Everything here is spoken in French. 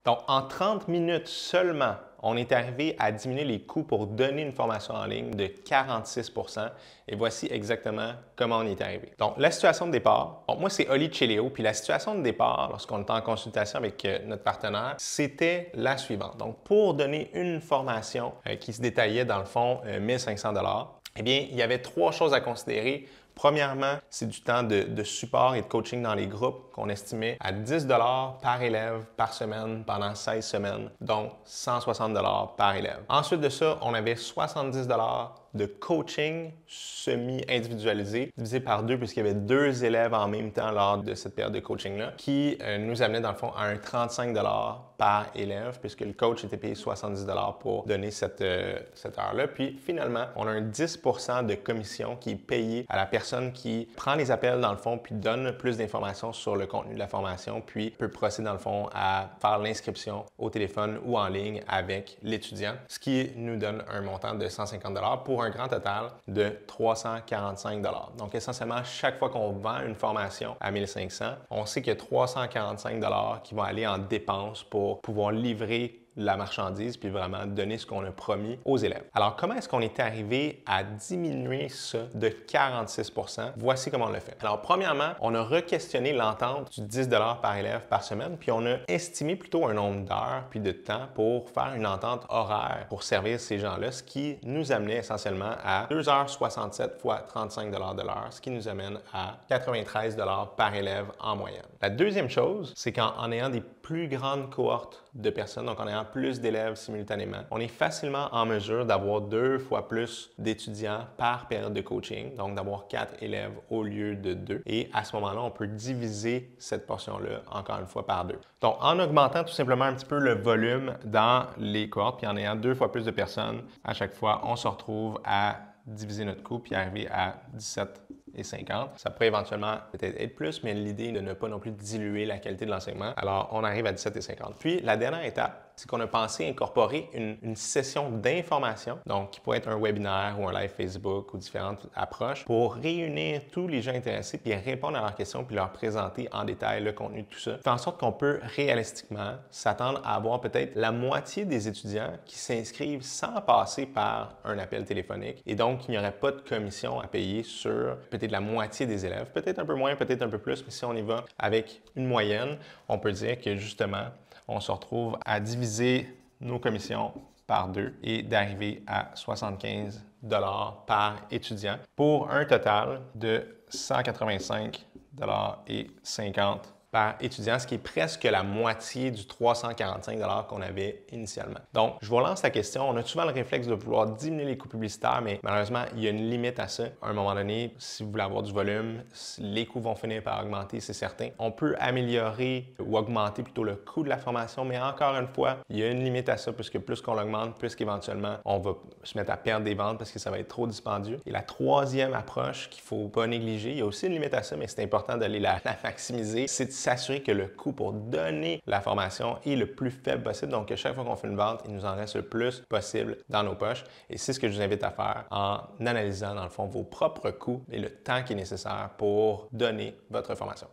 Donc, en 30 minutes seulement, on est arrivé à diminuer les coûts pour donner une formation en ligne de 46 % et voici exactement comment on y est arrivé. Donc, la situation de départ, donc moi, c'est Oli Cheleo, puis la situation de départ, lorsqu'on était en consultation avec notre partenaire, c'était la suivante. Donc, pour donner une formation qui se détaillait dans le fond 1500 $, eh bien, il y avait trois choses à considérer. Premièrement, c'est du temps de support et de coaching dans les groupes qu'on estimait à 10 $ par élève par semaine pendant 16 semaines, donc 160 $ par élève. Ensuite de ça, on avait 70 $ de coaching semi-individualisé, divisé par deux puisqu'il y avait deux élèves en même temps lors de cette période de coaching-là, qui nous amenait dans le fond à un 35 $ par élève puisque le coach était payé 70 $ pour donner cette heure-là. Puis finalement, on a un 10 % de commission qui est payé à la personne qui prend les appels dans le fond puis donne plus d'informations sur le contenu de la formation puis peut procéder dans le fond à faire l'inscription au téléphone ou en ligne avec l'étudiant, ce qui nous donne un montant de 150 $ pour un grand total de 345 $. Donc essentiellement, chaque fois qu'on vend une formation à 1500, on sait qu'il y a 345 $ qui vont aller en dépenses pour pouvoir livrer la marchandise puis vraiment donner ce qu'on a promis aux élèves. Alors, comment est-ce qu'on est arrivé à diminuer ça de 46 %? Voici comment on l'a fait. Alors, premièrement, on a re-questionné l'entente du 10 $ par élève par semaine, puis on a estimé plutôt un nombre d'heures puis de temps pour faire une entente horaire pour servir ces gens-là, ce qui nous amenait essentiellement à 2h67 fois 35 $ de l'heure, ce qui nous amène à 93 $ par élève en moyenne. La deuxième chose, c'est qu'en ayant des plus grandes cohortes de personnes, donc en ayant plus d'élèves simultanément, on est facilement en mesure d'avoir 2 fois plus d'étudiants par période de coaching, donc d'avoir 4 élèves au lieu de 2. Et à ce moment-là, on peut diviser cette portion-là, encore une fois, par 2. Donc, en augmentant tout simplement un petit peu le volume dans les cohortes, puis en ayant 2 fois plus de personnes, à chaque fois, on se retrouve à diviser notre coût, puis arriver à 17,50. Ça pourrait éventuellement peut-être être plus, mais l'idée est de ne pas non plus diluer la qualité de l'enseignement. Alors, on arrive à 17,50. Puis, la dernière étape, c'est qu'on a pensé incorporer une session d'information, donc qui pourrait être un webinaire ou un live Facebook ou différentes approches pour réunir tous les gens intéressés puis répondre à leurs questions puis leur présenter en détail le contenu de tout ça. Faire en sorte qu'on peut réalistiquement s'attendre à avoir peut-être la moitié des étudiants qui s'inscrivent sans passer par un appel téléphonique et donc il n'y aurait pas de commission à payer sur peut-être la moitié des élèves, peut-être un peu moins, peut-être un peu plus, mais si on y va avec une moyenne, on peut dire que justement, on se retrouve à diviser nos commissions par 2 et d'arriver à 75 $ par étudiant pour un total de 185,50 $ par étudiant, ce qui est presque la moitié du 345 $ qu'on avait initialement. Donc, je vous relance la question. On a souvent le réflexe de vouloir diminuer les coûts publicitaires, mais malheureusement, il y a une limite à ça. À un moment donné, si vous voulez avoir du volume, les coûts vont finir par augmenter, c'est certain. On peut améliorer ou augmenter plutôt le coût de la formation, mais encore une fois, il y a une limite à ça, puisque plus qu'on l'augmente, plus qu'éventuellement, on va se mettre à perdre des ventes parce que ça va être trop dispendieux. Et la troisième approche qu'il ne faut pas négliger, il y a aussi une limite à ça, mais c'est important d'aller la maximiser, c'est de s'assurer que le coût pour donner la formation est le plus faible possible. Donc, que chaque fois qu'on fait une vente, il nous en reste le plus possible dans nos poches. Et c'est ce que je vous invite à faire en analysant, dans le fond, vos propres coûts et le temps qui est nécessaire pour donner votre formation.